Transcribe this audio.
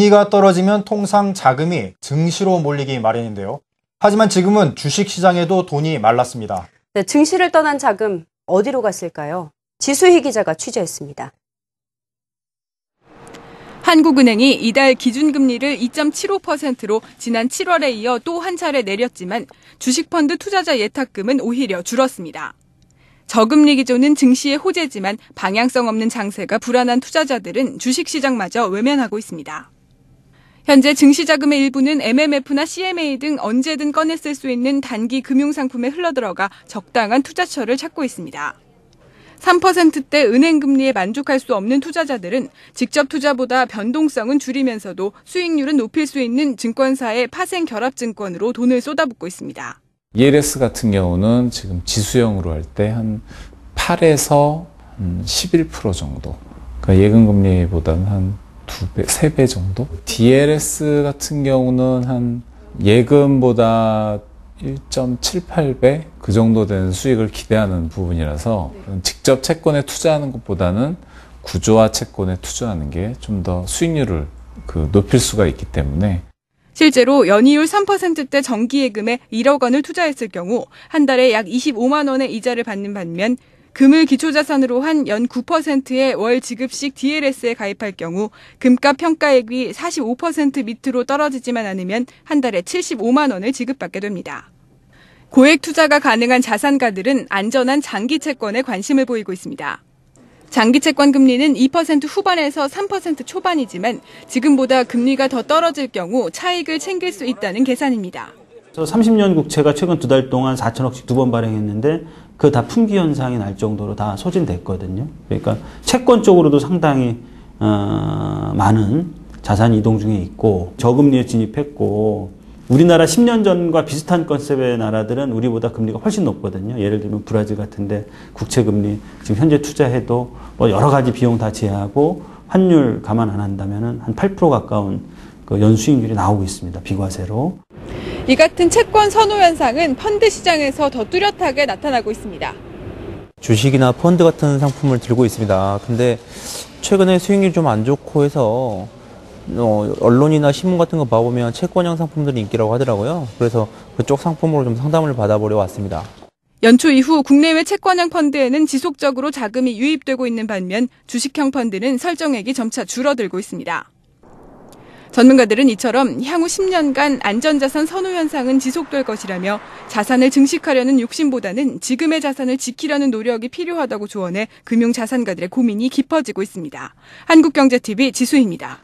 금리가 떨어지면 통상 자금이 증시로 몰리기 마련인데요. 하지만 지금은 주식시장에도 돈이 말랐습니다. 네, 증시를 떠난 자금 어디로 갔을까요? 지수희 기자가 취재했습니다. 한국은행이 이달 기준금리를 2.75%로 지난 7월에 이어 또 한 차례 내렸지만 주식펀드 투자자 예탁금은 오히려 줄었습니다. 저금리 기조는 증시의 호재지만 방향성 없는 장세가 불안한 투자자들은 주식시장마저 외면하고 있습니다. 현재 증시자금의 일부는 MMF나 CMA 등 언제든 꺼내 쓸 수 있는 단기 금융상품에 흘러들어가 적당한 투자처를 찾고 있습니다. 3%대 은행금리에 만족할 수 없는 투자자들은 직접 투자보다 변동성은 줄이면서도 수익률은 높일 수 있는 증권사의 파생결합증권으로 돈을 쏟아붓고 있습니다. ELS 같은 경우는 지금 지수형으로 할 때 한 8에서 11% 정도. 그러니까 예금금리보다는 한 2배, 3배 정도? DLS 같은 경우는 한 예금보다 1.78배? 그 정도 되는 수익을 기대하는 부분이라서 직접 채권에 투자하는 것보다는 구조화 채권에 투자하는 게 좀 더 수익률을 높일 수가 있기 때문에. 실제로 연이율 3%대 정기예금에 1억 원을 투자했을 경우 한 달에 약 25만 원의 이자를 받는 반면 금을 기초자산으로 한 연 9%의 월 지급식 DLS에 가입할 경우 금값 평가액이 45% 밑으로 떨어지지만 않으면 한 달에 75만 원을 지급받게 됩니다. 고액 투자가 가능한 자산가들은 안전한 장기 채권에 관심을 보이고 있습니다. 장기 채권 금리는 2% 후반에서 3% 초반이지만 지금보다 금리가 더 떨어질 경우 차익을 챙길 수 있다는 계산입니다. 30년 국채가 최근 2달 동안 4천억씩 2번 발행했는데 그거 다 품귀 현상이 날 정도로 다 소진됐거든요. 그러니까 채권 쪽으로도 상당히 많은 자산이 이동 중에 있고 저금리에 진입했고 우리나라 10년 전과 비슷한 컨셉의 나라들은 우리보다 금리가 훨씬 높거든요. 예를 들면 브라질 같은데 국채금리 지금 현재 투자해도 뭐 여러 가지 비용 다 제하고 환율 감안 안 한다면 한 8% 가까운 그 연수익률이 나오고 있습니다. 비과세로. 이 같은 채권 선호 현상은 펀드 시장에서 더 뚜렷하게 나타나고 있습니다. 주식이나 펀드 같은 상품을 들고 있습니다. 근데 최근에 수익률이 좀 안 좋고 해서 언론이나 신문 같은 거 봐보면 채권형 상품들이 인기라고 하더라고요. 그래서 그쪽 상품으로 좀 상담을 받아보려 왔습니다. 연초 이후 국내외 채권형 펀드에는 지속적으로 자금이 유입되고 있는 반면 주식형 펀드는 설정액이 점차 줄어들고 있습니다. 전문가들은 이처럼 향후 10년간 안전자산 선호 현상은 지속될 것이라며 자산을 증식하려는 욕심보다는 지금의 자산을 지키려는 노력이 필요하다고 조언해 금융자산가들의 고민이 깊어지고 있습니다. 한국경제TV 지수희입니다.